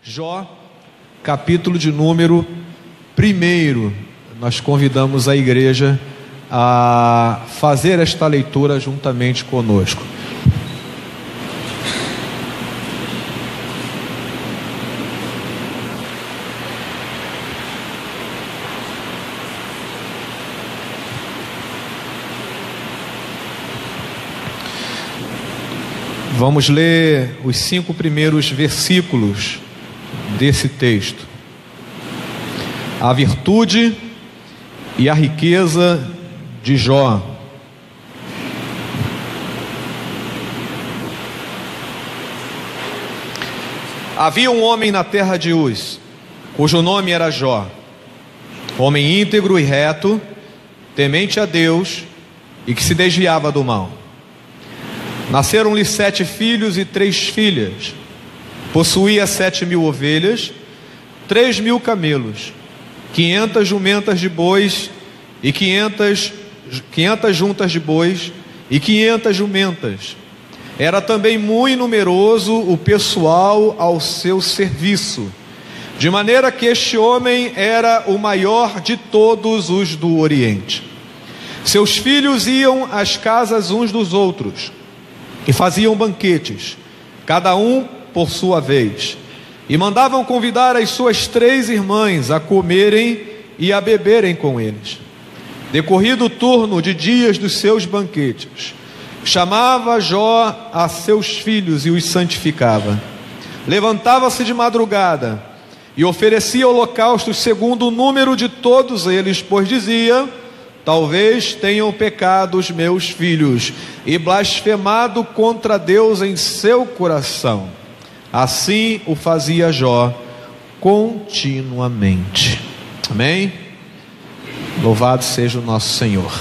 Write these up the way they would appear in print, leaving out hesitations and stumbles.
Jó, capítulo de número 1. Nós convidamos a igreja a fazer esta leitura juntamente conosco. Vamos ler os 5 primeiros versículos desse texto. A virtude e a riqueza de Jó. Havia um homem na terra de Uz, cujo nome era Jó, homem íntegro e reto, temente a Deus e que se desviava do mal. Nasceram-lhe 7 filhos e 3 filhas. Possuía 7.000 ovelhas, 3.000 camelos, 500 jumentas de bois e 500 juntas de bois e 500 jumentas. Era também muito numeroso o pessoal ao seu serviço, de maneira que este homem era o maior de todos os do Oriente. Seus filhos iam às casas uns dos outros e faziam banquetes, cada um por sua vez, e mandavam convidar as suas 3 irmãs a comerem e a beberem com eles. Decorrido o turno de dias dos seus banquetes, chamava Jó a seus filhos e os santificava. Levantava-se de madrugada e oferecia holocaustos segundo o número de todos eles, pois dizia: talvez tenham pecado os meus filhos e blasfemado contra Deus em seu coração. Assim o fazia Jó continuamente. Amém? Louvado seja o nosso Senhor.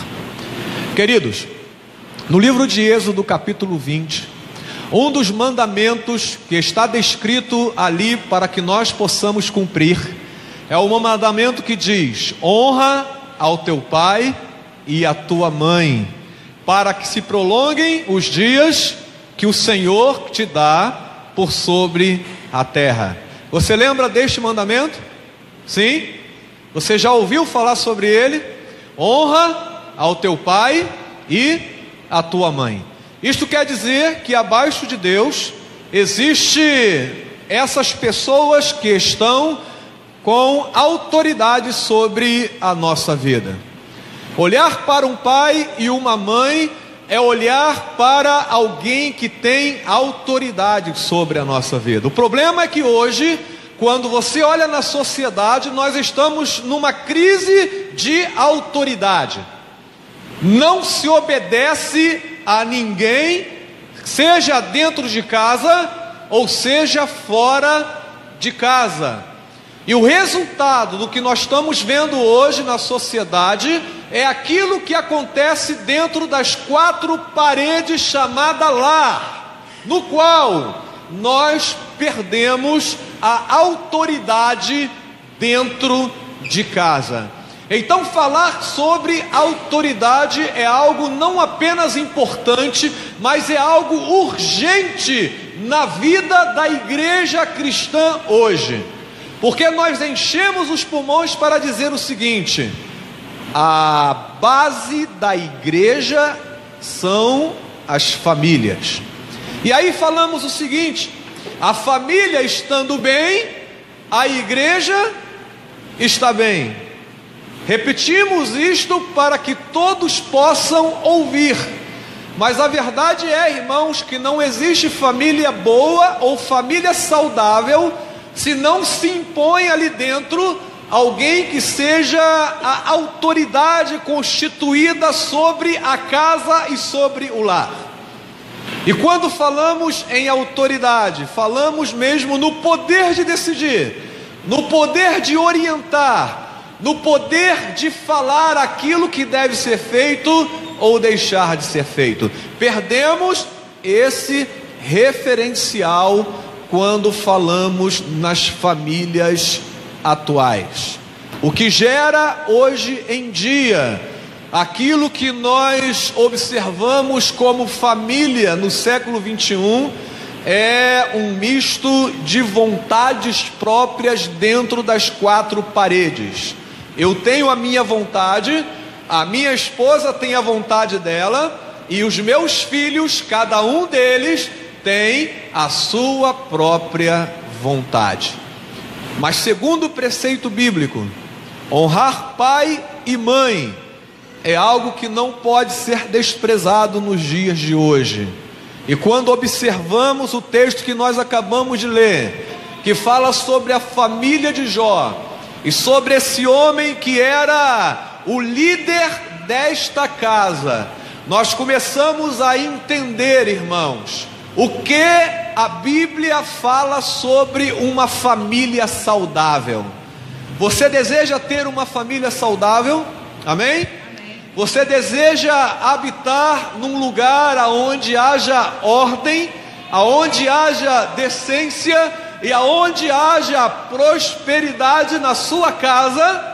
Queridos, no livro de Êxodo, capítulo 20, um dos mandamentos que está descrito ali para que nós possamos cumprir é o mandamento que diz: honra ao teu pai e à tua mãe, para que se prolonguem os dias que o Senhor te dá por sobre a terra. Você lembra deste mandamento? Sim? Você já ouviu falar sobre ele? Honra ao teu pai e à tua mãe. Isto quer dizer que abaixo de Deus existe essas pessoas que estão com autoridade sobre a nossa vida. Olhar para um pai e uma mãe é olhar para alguém que tem autoridade sobre a nossa vida. O problema é que hoje, quando você olha na sociedade, nós estamos numa crise de autoridade. Não se obedece a ninguém, seja dentro de casa ou seja fora de casa. E o resultado do que nós estamos vendo hoje na sociedade é aquilo que acontece dentro das 4 paredes chamada lar, no qual nós perdemos a autoridade dentro de casa. Então falar sobre autoridade é algo não apenas importante, mas é algo urgente na vida da igreja cristã hoje. Porque nós enchemos os pulmões para dizer o seguinte: a base da igreja são as famílias. E aí falamos o seguinte: a família estando bem, a igreja está bem. Repetimos isto para que todos possam ouvir. Mas a verdade é, irmãos, que não existe família boa ou família saudável se não se impõe ali dentro alguém que seja a autoridade constituída sobre a casa e sobre o lar. E quando falamos em autoridade, falamos mesmo no poder de decidir, no poder de orientar, no poder de falar aquilo que deve ser feito ou deixar de ser feito. Perdemos esse referencial quando falamos nas famílias atuais. O que gera hoje em dia aquilo que nós observamos como família no século 21 é um misto de vontades próprias dentro das quatro paredes. Eu tenho a minha vontade, a minha esposa tem a vontade dela, e os meus filhos, cada um deles, tem a sua própria vontade. Mas segundo o preceito bíblico, honrar pai e mãe é algo que não pode ser desprezado nos dias de hoje. E quando observamos o texto que nós acabamos de ler, que fala sobre a família de Jó, e sobre esse homem que era o líder desta casa, nós começamos a entender, irmãos, o que a Bíblia fala sobre uma família saudável. Você deseja ter uma família saudável? Amém? Você deseja habitar num lugar aonde haja ordem, aonde haja decência e aonde haja prosperidade na sua casa?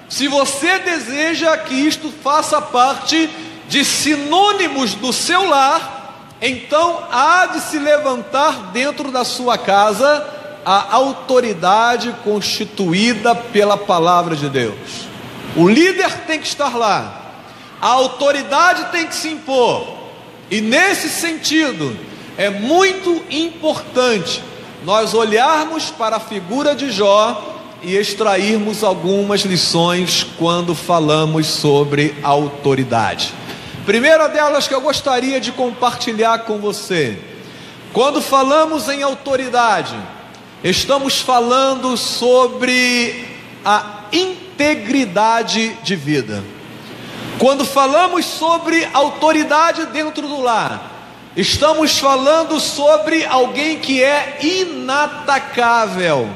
Se você deseja que isto faça parte de sinônimos do seu lar, então há de se levantar dentro da sua casa a autoridade constituída pela palavra de Deus. O líder tem que estar lá, a autoridade tem que se impor, e nesse sentido é muito importante nós olharmos para a figura de Jó e extrairmos algumas lições quando falamos sobre autoridade. Primeira delas que eu gostaria de compartilhar com você: quando falamos em autoridade, estamos falando sobre a integridade de vida. Quando falamos sobre autoridade dentro do lar, estamos falando sobre alguém que é inatacável.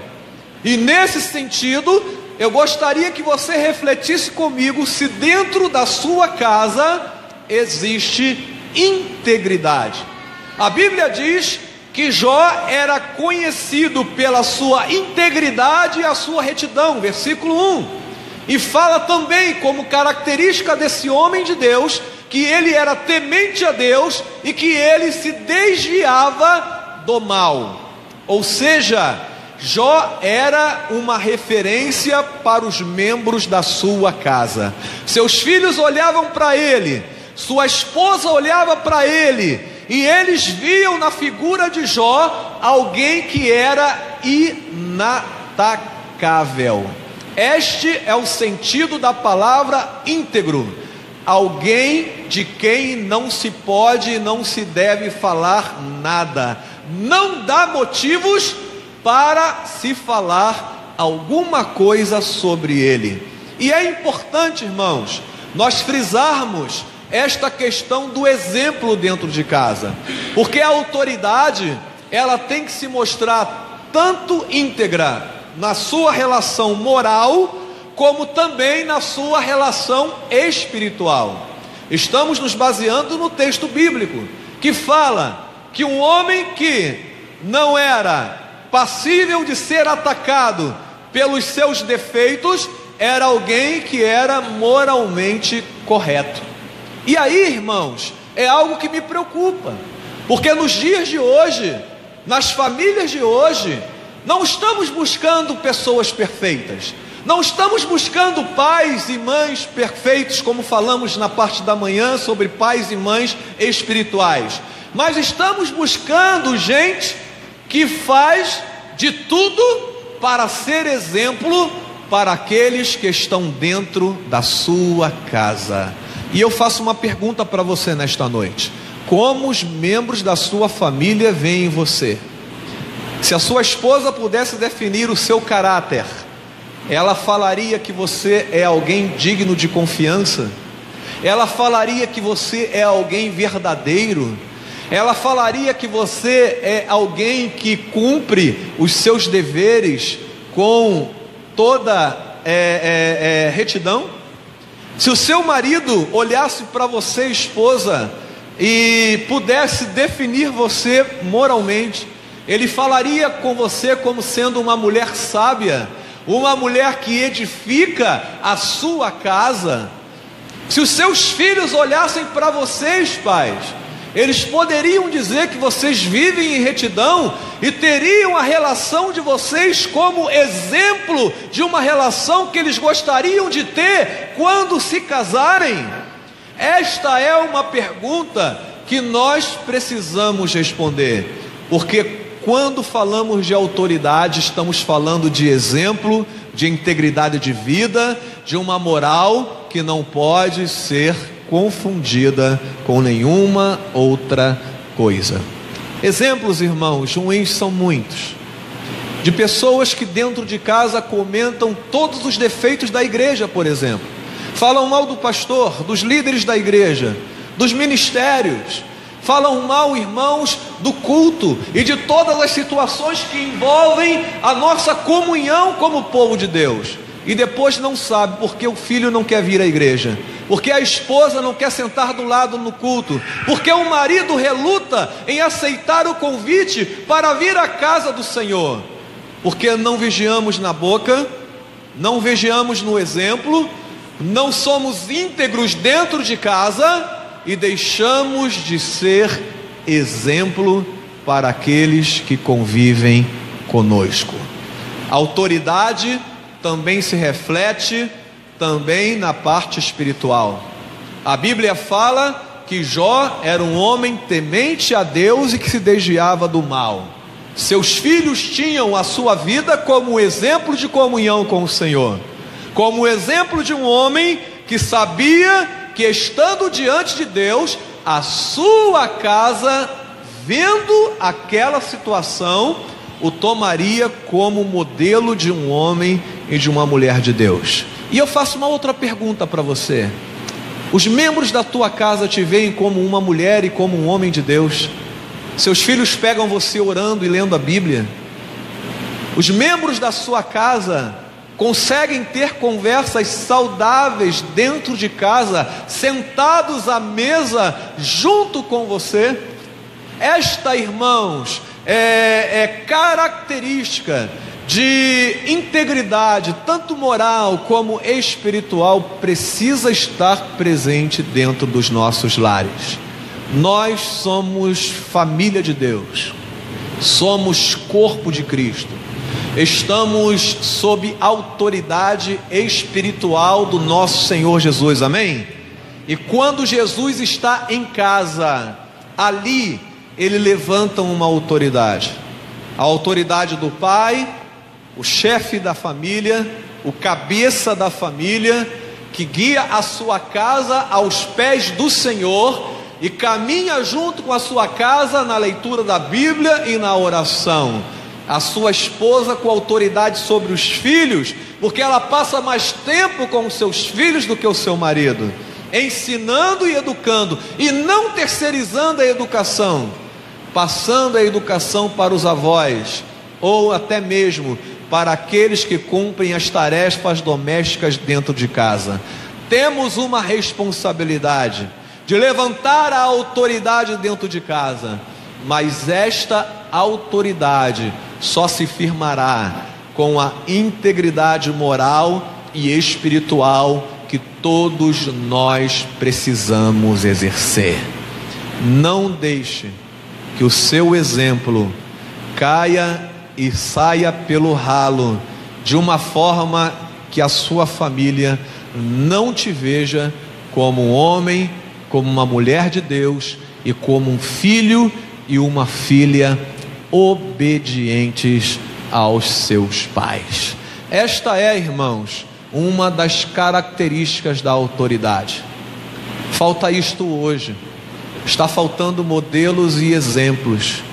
E nesse sentido, eu gostaria que você refletisse comigo se dentro da sua casa existe integridade. A Bíblia diz que Jó era conhecido pela sua integridade e a sua retidão, versículo 1, e fala também como característica desse homem de Deus, que ele era temente a Deus e que ele se desviava do mal. Ou seja, Jó era uma referência para os membros da sua casa. Seus filhos olhavam para ele, sua esposa olhava para ele, e eles viam na figura de Jó alguém que era inatacável. Este é o sentido da palavra íntegro: alguém de quem não se pode e não se deve falar nada, não dá motivos para se falar alguma coisa sobre ele. E é importante, irmãos, nós frisarmos esta questão do exemplo dentro de casa, porque a autoridade, ela tem que se mostrar tanto íntegra na sua relação moral, como também na sua relação espiritual. Estamos nos baseando no texto bíblico, que fala que um homem que não era passível de ser atacado pelos seus defeitos, era alguém que era moralmente correto. E aí, irmãos, é algo que me preocupa, porque nos dias de hoje, nas famílias de hoje, não estamos buscando pessoas perfeitas, não estamos buscando pais e mães perfeitos, como falamos na parte da manhã sobre pais e mães espirituais, mas estamos buscando gente que faz de tudo para ser exemplo para aqueles que estão dentro da sua casa. E eu faço uma pergunta para você nesta noite: como os membros da sua família veem você? Se a sua esposa pudesse definir o seu caráter, ela falaria que você é alguém digno de confiança? Ela falaria que você é alguém verdadeiro? Ela falaria que você é alguém que cumpre os seus deveres com toda retidão? Se o seu marido olhasse para você, esposa, e pudesse definir você moralmente, ele falaria com você como sendo uma mulher sábia, uma mulher que edifica a sua casa. Se os seus filhos olhassem para vocês, pais, eles poderiam dizer que vocês vivem em retidão e teriam a relação de vocês como exemplo de uma relação que eles gostariam de ter quando se casarem? Esta é uma pergunta que nós precisamos responder, porque quando falamos de autoridade, estamos falando de exemplo, de integridade de vida, de uma moral que não pode ser confundida com nenhuma outra coisa. Exemplos, irmãos, ruins são muitos, de pessoas que dentro de casa comentam todos os defeitos da igreja, por exemplo, falam mal do pastor, dos líderes da igreja, dos ministérios, falam mal, irmãos, do culto e de todas as situações que envolvem a nossa comunhão como povo de Deus. E depois não sabe porque o filho não quer vir à igreja, porque a esposa não quer sentar do lado no culto, porque o marido reluta em aceitar o convite para vir à casa do Senhor, porque não vigiamos na boca, não vigiamos no exemplo, não somos íntegros dentro de casa e deixamos de ser exemplo para aqueles que convivem conosco. A autoridade também se reflete também na parte espiritual. A Bíblia fala que Jó era um homem temente a Deus e que se desviava do mal. Seus filhos tinham a sua vida como exemplo de comunhão com o Senhor, como exemplo de um homem que sabia que, estando diante de Deus, a sua casa, vendo aquela situação, o tomaria como modelo de um homem e de uma mulher de Deus. E eu faço uma outra pergunta para você: os membros da tua casa te veem como uma mulher e como um homem de Deus? Seus filhos pegam você orando e lendo a Bíblia? Os membros da sua casa conseguem ter conversas saudáveis dentro de casa, sentados à mesa junto com você? Esta, irmãos, é característica de integridade, tanto moral como espiritual, precisa estar presente dentro dos nossos lares. Nós somos família de Deus, somos corpo de Cristo, estamos sob autoridade espiritual do nosso Senhor Jesus, amém? E quando Jesus está em casa, ali ele levanta uma autoridade, a autoridade do pai, o chefe da família, o cabeça da família, que guia a sua casa aos pés do Senhor e caminha junto com a sua casa na leitura da Bíblia e na oração. A sua esposa com autoridade sobre os filhos, porque ela passa mais tempo com os seus filhos do que o seu marido, ensinando e educando, e não terceirizando a educação, passando a educação para os avós, ou até mesmo para aqueles que cumprem as tarefas domésticas dentro de casa. Temos uma responsabilidade de levantar a autoridade dentro de casa, mas esta autoridade só se firmará com a integridade moral e espiritual que todos nós precisamos exercer. Não deixe que o seu exemplo caia e saia pelo ralo de uma forma que a sua família não te veja como um homem, como uma mulher de Deus e como um filho e uma filha obedientes aos seus pais. Esta é, irmãos, uma das características da autoridade. Falta isto hoje, está faltando modelos e exemplos.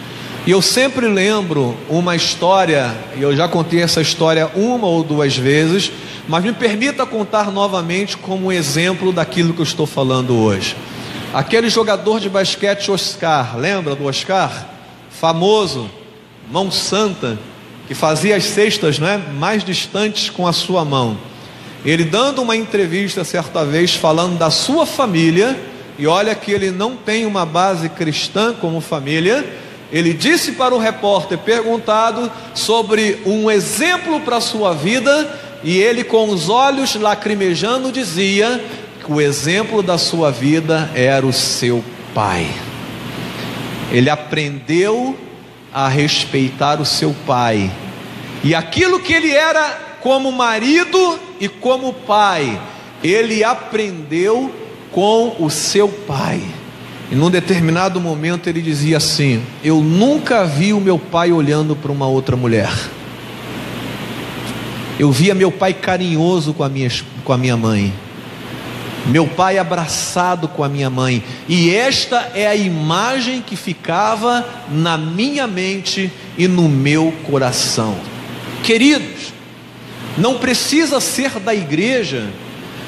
E eu sempre lembro uma história, e eu já contei essa história uma ou duas vezes, mas me permita contar novamente como exemplo daquilo que eu estou falando hoje. Aquele jogador de basquete Oscar, lembra do Oscar? Famoso, mão santa, que fazia as cestas, não é, mais distantes com a sua mão. Ele dando uma entrevista certa vez falando da sua família, e olha que ele não tem uma base cristã como família. Ele disse para o repórter perguntado sobre um exemplo para a sua vida, e ele com os olhos lacrimejando dizia que o exemplo da sua vida era o seu pai. ele aprendeu a respeitar o seu pai, e aquilo que ele era como marido e como pai, ele aprendeu com o seu pai. E num determinado momento ele dizia assim: eu nunca vi o meu pai olhando para uma outra mulher. Eu via meu pai carinhoso com a minha mãe, meu pai abraçado com a minha mãe, e esta é a imagem que ficava na minha mente e no meu coração. Queridos, não precisa ser da igreja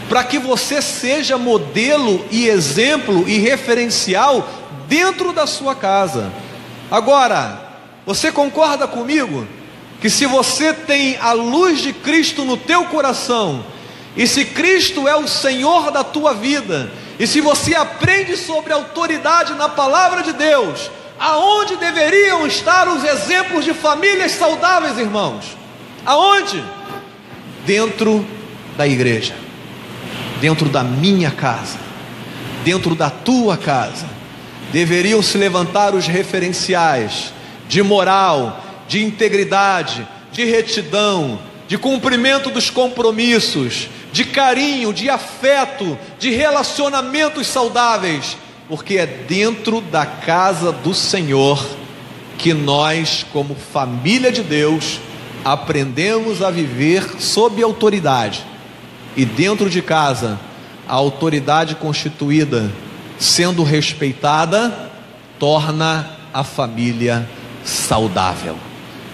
para que você seja modelo e exemplo e referencial dentro da sua casa. Agora, você concorda comigo que se você tem a luz de Cristo no teu coração, e se Cristo é o Senhor da tua vida, e se você aprende sobre autoridade na palavra de Deus, aonde deveriam estar os exemplos de famílias saudáveis, irmãos? Aonde? Dentro da igreja, dentro da minha casa, dentro da tua casa. Deveriam se levantar os referenciais de moral, de integridade, de retidão, de cumprimento dos compromissos, de carinho, de afeto, de relacionamentos saudáveis, porque é dentro da casa do Senhor que nós, como família de Deus, aprendemos a viver sob autoridade. E dentro de casa, a autoridade constituída, sendo respeitada, torna a família saudável.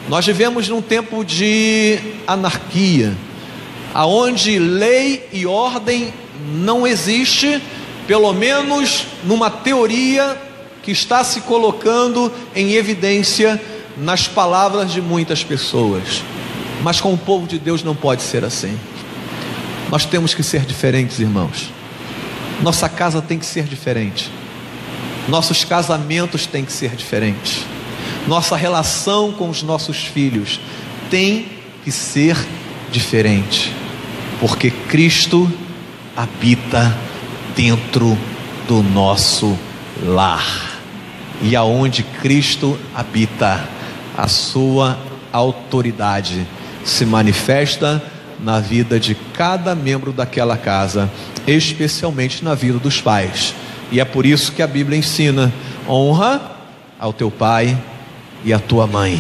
Nós vivemos num tempo de anarquia, aonde lei e ordem não existe, pelo menos numa teoria que está se colocando em evidência nas palavras de muitas pessoas. Mas com o povo de Deus não pode ser assim. Nós temos que ser diferentes, irmãos. Nossa casa tem que ser diferente. Nossos casamentos têm que ser diferentes. Nossa relação com os nossos filhos tem que ser diferente, porque Cristo habita dentro do nosso lar, e aonde Cristo habita, a sua autoridade se manifesta na vida de cada membro daquela casa, especialmente na vida dos pais. E é por isso que a Bíblia ensina: honra ao teu pai e à tua mãe,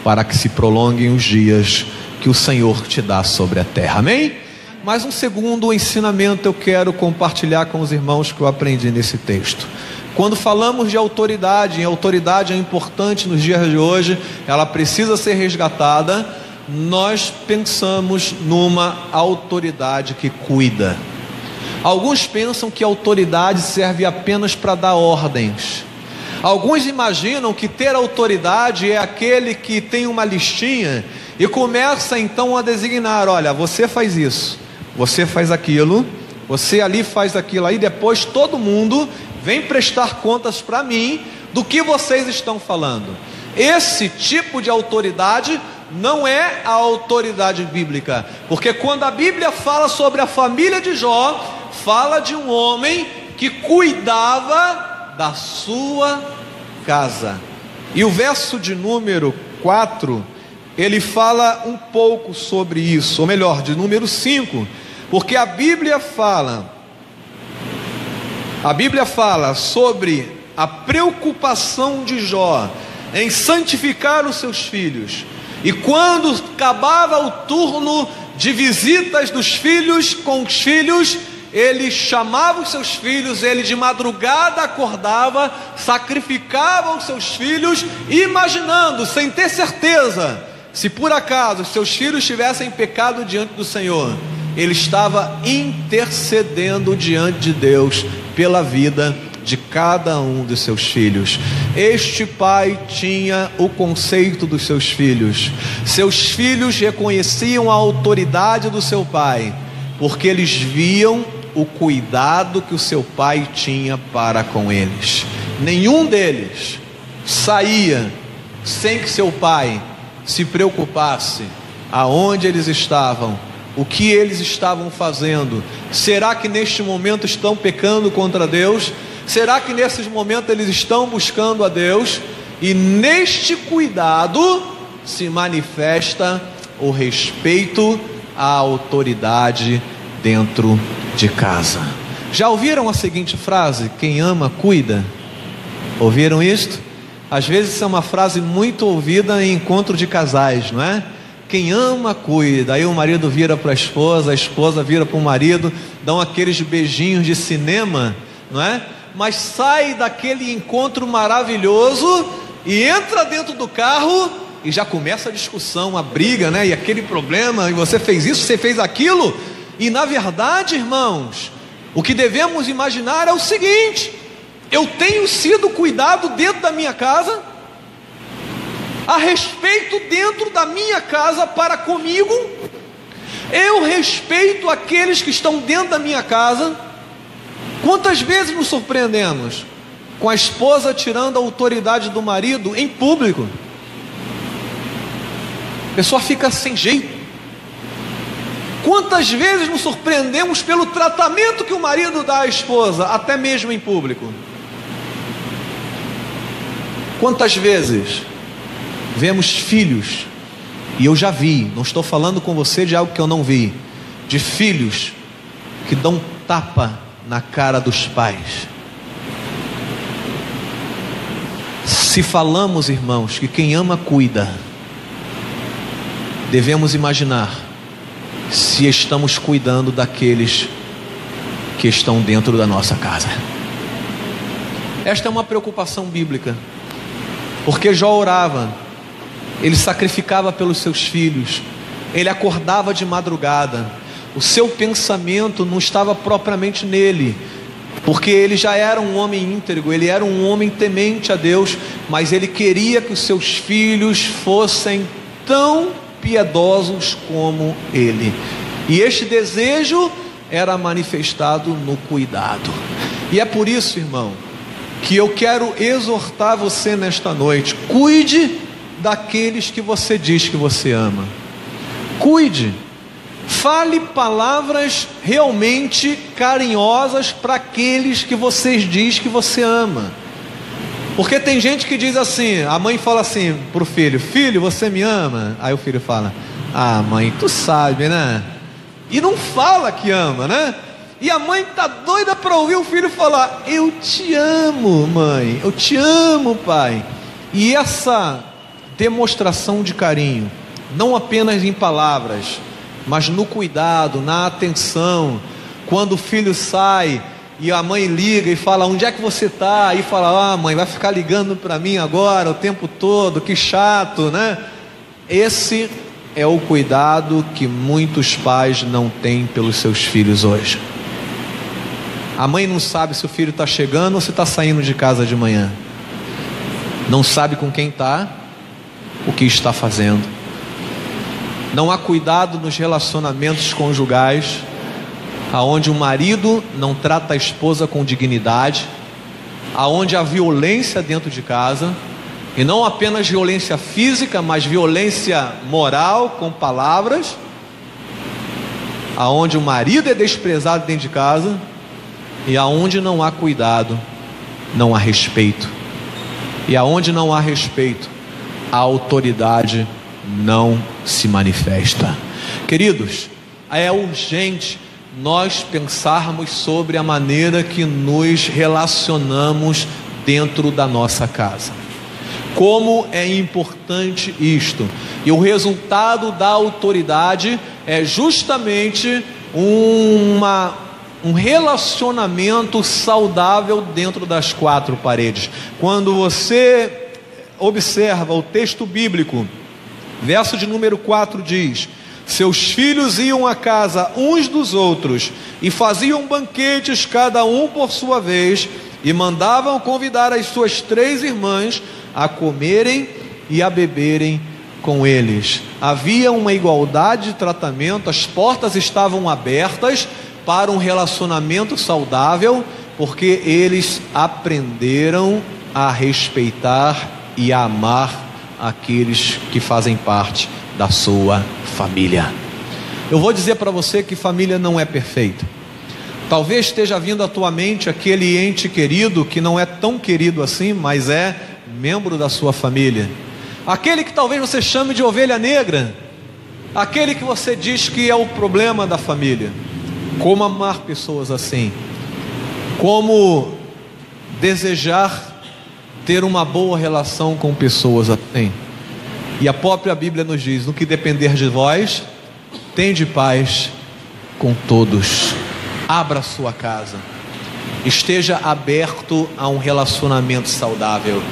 para que se prolonguem os dias que o Senhor te dá sobre a terra. Amém? Mas um segundo ensinamento eu quero compartilhar com os irmãos que eu aprendi nesse texto. Quando falamos de autoridade, e a autoridade é importante nos dias de hoje, ela precisa ser resgatada, nós pensamos numa autoridade que cuida. Alguns pensam que a autoridade serve apenas para dar ordens. Alguns imaginam que ter autoridade é aquele que tem uma listinha e começa então a designar: olha, você faz isso, você faz aquilo, você ali faz aquilo, aí depois todo mundo vem prestar contas para mim do que vocês estão falando. Esse tipo de autoridade não é a autoridade bíblica, porque quando a Bíblia fala sobre a família de Jó, fala de um homem que cuidava da sua casa. E o verso de número 4, ele fala um pouco sobre isso, ou melhor, de número 5, porque a Bíblia fala sobre a preocupação de Jó em santificar os seus filhos. E quando acabava o turno de visitas dos filhos com os filhos, ele chamava os seus filhos, ele de madrugada acordava, sacrificava os seus filhos, imaginando, sem ter certeza, se por acaso os seus filhos tivessem pecado diante do Senhor, ele estava intercedendo diante de Deus pela vida de cada um dos seus filhos. Este pai tinha o conceito dos seus filhos. Seus filhos reconheciam a autoridade do seu pai, porque eles viam o cuidado que o seu pai tinha para com eles. Nenhum deles saía sem que seu pai se preocupasse aonde eles estavam, o que eles estavam fazendo. Será que neste momento estão pecando contra Deus? Será que nesses momentos eles estão buscando a Deus? E neste cuidado se manifesta o respeito à autoridade dentro de casa. Já ouviram a seguinte frase: quem ama, cuida? Ouviram isto? Às vezes é uma frase muito ouvida em encontro de casais, não é? Quem ama, cuida. Aí o marido vira para a esposa vira para o marido, dão aqueles beijinhos de cinema, não é? Mas sai daquele encontro maravilhoso e entra dentro do carro e já começa a discussão, a briga, né? E aquele problema, e você fez isso, você fez aquilo. E na verdade, irmãos, o que devemos imaginar é o seguinte: eu tenho sido cuidado dentro da minha casa, a respeito dentro da minha casa para comigo, eu respeito aqueles que estão dentro da minha casa. Quantas vezes nos surpreendemos com a esposa tirando a autoridade do marido em público? A pessoa fica sem jeito. Quantas vezes nos surpreendemos pelo tratamento que o marido dá à esposa, até mesmo em público? Quantas vezes vemos filhos, e eu já vi, não estou falando com você de algo que eu não vi, de filhos que dão tapa na cara dos pais. Se falamos, irmãos, que quem ama cuida, devemos imaginar se estamos cuidando daqueles que estão dentro da nossa casa. Esta é uma preocupação bíblica, porque Jó orava, ele sacrificava pelos seus filhos, ele acordava de madrugada. O seu pensamento não estava propriamente nele, porque ele já era um homem íntegro, ele era um homem temente a Deus, mas ele queria que os seus filhos fossem tão piedosos como ele. E este desejo era manifestado no cuidado. E é por isso, irmão, que eu quero exortar você nesta noite: cuide daqueles que você diz que você ama. Cuide. Fale palavras realmente carinhosas para aqueles que você diz que você ama. Porque tem gente que diz assim, a mãe fala assim para o filho: filho, você me ama? Aí o filho fala: ah, mãe, tu sabe, né? E não fala que ama, né? E a mãe está doida para ouvir o filho falar: eu te amo, mãe, eu te amo, pai. E essa demonstração de carinho, não apenas em palavras, mas no cuidado, na atenção. Quando o filho sai e a mãe liga e fala: onde é que você está? Aí fala: ah, mãe, vai ficar ligando para mim agora o tempo todo, que chato, né? Esse é o cuidado que muitos pais não têm pelos seus filhos hoje. A mãe não sabe se o filho está chegando ou se está saindo de casa de manhã, não sabe com quem está, o que está fazendo. Não há cuidado nos relacionamentos conjugais, aonde o marido não trata a esposa com dignidade, aonde há violência dentro de casa, e não apenas violência física, mas violência moral com palavras, aonde o marido é desprezado dentro de casa, e aonde não há cuidado, não há respeito, e aonde não há respeito, a autoridade não se manifesta. Queridos, é urgente nós pensarmos sobre a maneira que nos relacionamos dentro da nossa casa. Como é importante isto. E o resultado da autoridade é justamente um relacionamento saudável dentro das quatro paredes. Quando você observa o texto bíblico, verso de número 4 diz: seus filhos iam à casa uns dos outros e faziam banquetes cada um por sua vez, e mandavam convidar as suas 3 irmãs a comerem e a beberem com eles. Havia uma igualdade de tratamento, as portas estavam abertas para um relacionamento saudável, porque eles aprenderam a respeitar e a amar aqueles que fazem parte da sua família. Eu vou dizer para você que família não é perfeita. Talvez esteja vindo à tua mente aquele ente querido que não é tão querido assim, mas é membro da sua família. Aquele que talvez você chame de ovelha negra, aquele que você diz que é o problema da família. Como amar pessoas assim? Como desejar ter uma boa relação com pessoas assim? E a própria Bíblia nos diz: no que depender de vós, tende paz com todos. Abra a sua casa, esteja aberto a um relacionamento saudável.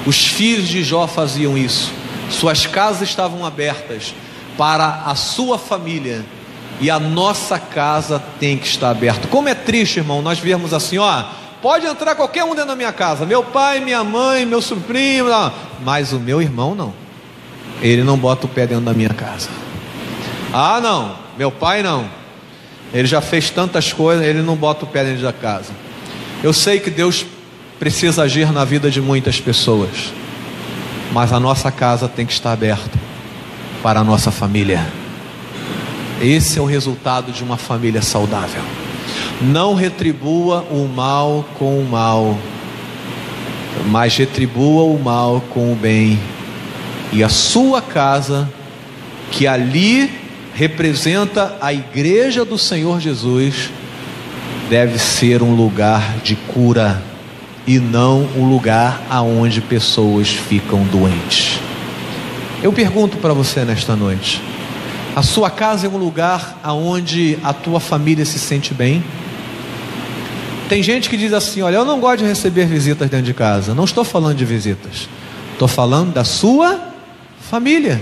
Os filhos de Jó faziam isso. Suas casas estavam abertas para a sua família, e a nossa casa tem que estar aberta. Como é triste, irmão, nós vemos assim, pode entrar qualquer um dentro da minha casa, meu pai, minha mãe, meu sobrinho, mas o meu irmão não, ele não bota o pé dentro da minha casa. Não, meu pai não, ele já fez tantas coisas, ele não bota o pé dentro da casa. Eu sei que Deus precisa agir na vida de muitas pessoas, mas a nossa casa tem que estar aberta para a nossa família. Esse é o resultado de uma família saudável. Não retribua o mal com o mal, mas retribua o mal com o bem. E a sua casa, que ali representa a igreja do Senhor Jesus, deve ser um lugar de cura e não um lugar aonde pessoas ficam doentes. Eu pergunto para você nesta noite: a sua casa é um lugar aonde a tua família se sente bem? Tem gente que diz assim: olha, eu não gosto de receber visitas dentro de casa. Não estou falando de visitas, estou falando da sua família.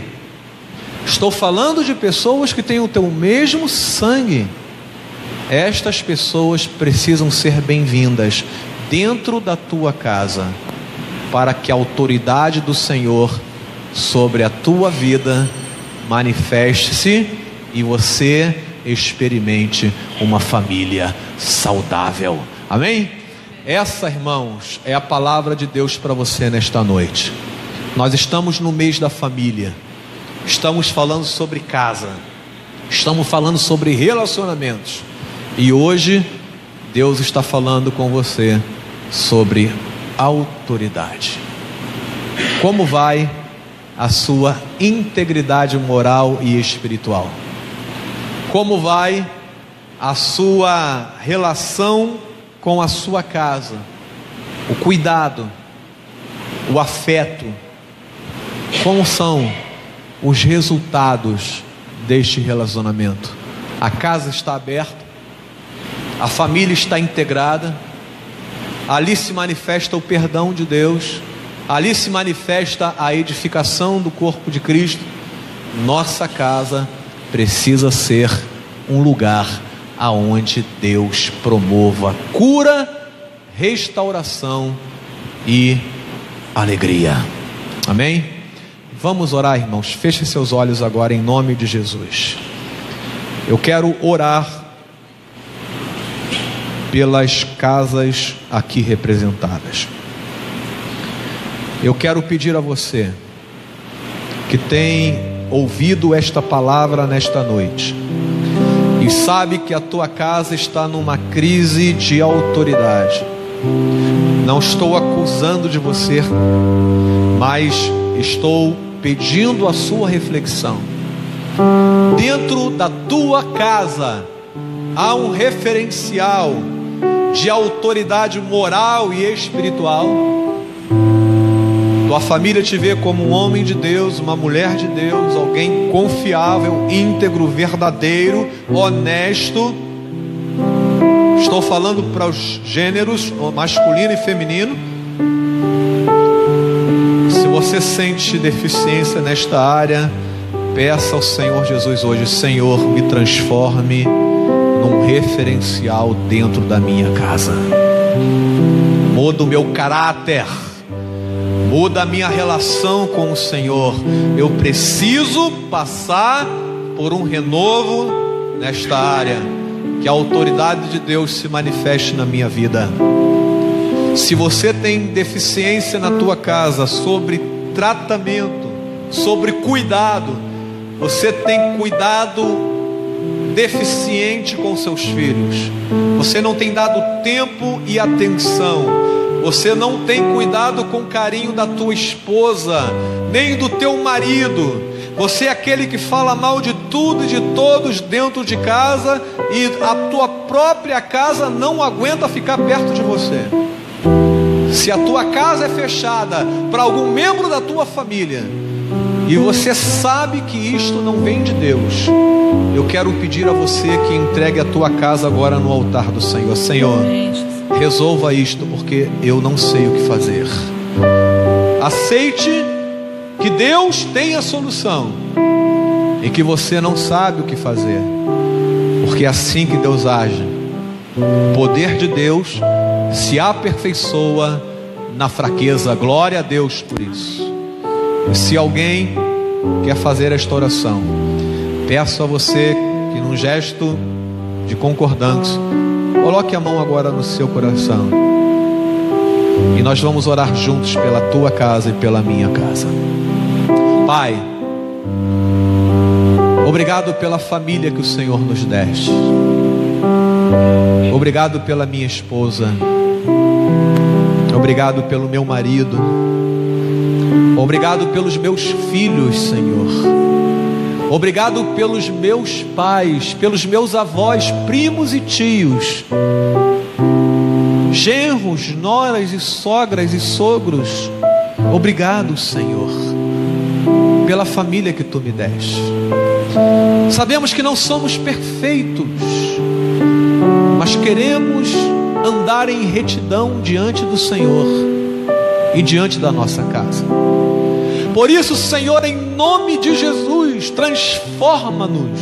Estou falando de pessoas que têm o teu mesmo sangue. Estas pessoas precisam ser bem-vindas dentro da tua casa, para que a autoridade do Senhor sobre a tua vida manifeste-se e você experimente uma família saudável. Amém? Essa, irmãos, é a palavra de Deus para você nesta noite. Nós estamos no mês da família, estamos falando sobre casa, estamos falando sobre relacionamentos, e hoje Deus está falando com você sobre autoridade. Como vai a sua integridade moral e espiritual? Como vai a sua relação com a sua casa? O cuidado, o afeto, como são os resultados deste relacionamento? A casa está aberta, a família está integrada, ali se manifesta o perdão de Deus, ali se manifesta a edificação do corpo de Cristo. Nossa casa precisa ser um lugar aonde Deus promova cura, restauração e alegria. Amém? Vamos orar, irmãos. Feche seus olhos agora em nome de Jesus. Eu quero orar pelas casas aqui representadas. Eu quero pedir a você que tem ouvido esta palavra nesta noite e sabe que a tua casa está numa crise de autoridade. Não estou acusando de você, mas estou pedindo a sua reflexão. Dentro da tua casa há um referencial de autoridade moral e espiritual. Tua família te vê como um homem de Deus, uma mulher de Deus, alguém confiável, íntegro, verdadeiro, honesto. Estou falando para os gêneros masculino e feminino. Se você sente deficiência nesta área, peça ao Senhor Jesus hoje: Senhor, me transforme num referencial dentro da minha casa. Muda o meu caráter, muda a minha relação com o Senhor. Eu preciso passar por um renovo nesta área, que a autoridade de Deus se manifeste na minha vida. Se você tem deficiência na tua casa sobre tratamento, sobre cuidado, você tem cuidado deficiente com seus filhos. Você não tem dado tempo e atenção. Você não tem cuidado com carinho da tua esposa, nem do teu marido. Você é aquele que fala mal de tudo e de todos dentro de casa, e a tua própria casa não aguenta ficar perto de você. Se a tua casa é fechada para algum membro da tua família, e você sabe que isto não vem de Deus, eu quero pedir a você que entregue a tua casa agora no altar do Senhor. Senhor, resolva isto, porque eu não sei o que fazer. Aceite que Deus tem a solução e que você não sabe o que fazer, porque é assim que Deus age. O poder de Deus se aperfeiçoa na fraqueza. Glória a Deus por isso. E se alguém quer fazer esta oração, peço a você que, num gesto de concordância, coloque a mão agora no seu coração, e nós vamos orar juntos pela tua casa e pela minha casa. Pai, obrigado pela família que o Senhor nos deste. Obrigado pela minha esposa. Obrigado pelo meu marido. Obrigado pelos meus filhos, Senhor. Obrigado pelos meus pais, pelos meus avós, primos e tios, genros, noras e sogras e sogros. Obrigado, Senhor, pela família que tu me deste. Sabemos que não somos perfeitos, mas queremos andar em retidão diante do Senhor e diante da nossa casa. Por isso, Senhor, em nome de Jesus, transforma-nos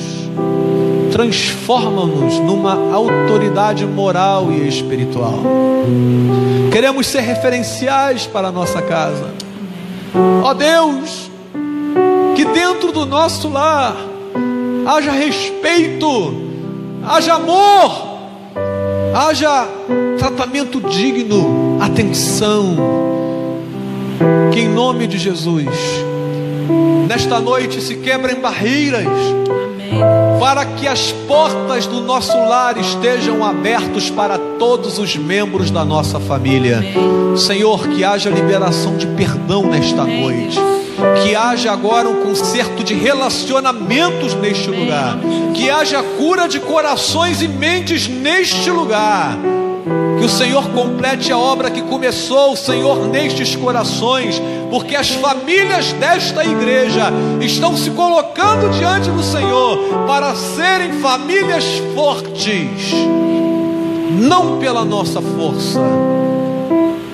numa autoridade moral e espiritual. Queremos ser referenciais para a nossa casa. Ó Deus, que dentro do nosso lar haja respeito, haja amor, haja tratamento digno, atenção. Que em nome de Jesus, nesta noite se quebrem barreiras, amém, para que as portas do nosso lar estejam abertas para todos os membros da nossa família. Amém. Senhor, que haja liberação de perdão nesta amém, noite. Que haja agora um concerto de relacionamentos neste amém, lugar. Que haja cura de corações e mentes neste lugar. Que o Senhor complete a obra que começou, Senhor, nestes corações, porque as famílias desta igreja estão se colocando diante do Senhor para serem famílias fortes, não pela nossa força,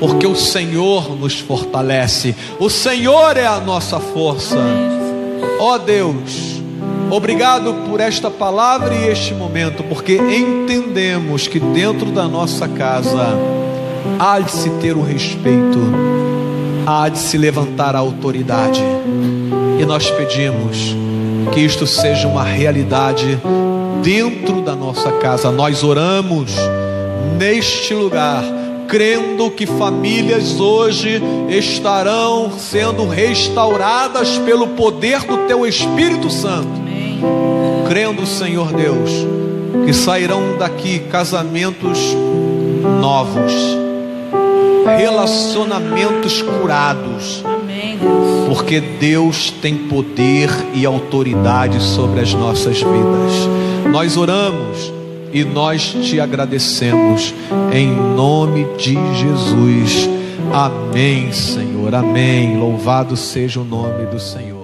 porque o Senhor nos fortalece. O Senhor é a nossa força. Ó Deus, obrigado por esta palavra e este momento, porque entendemos que dentro da nossa casa há de se ter o respeito, há de se levantar a autoridade, e nós pedimos que isto seja uma realidade dentro da nossa casa. Nós oramos neste lugar, crendo que famílias hoje estarão sendo restauradas pelo poder do Teu Espírito Santo. Crendo, Senhor Deus, que sairão daqui casamentos novos, relacionamentos curados, amém, porque Deus tem poder e autoridade sobre as nossas vidas. Nós oramos e nós te agradecemos em nome de Jesus. Amém, Senhor, amém. Louvado seja o nome do Senhor.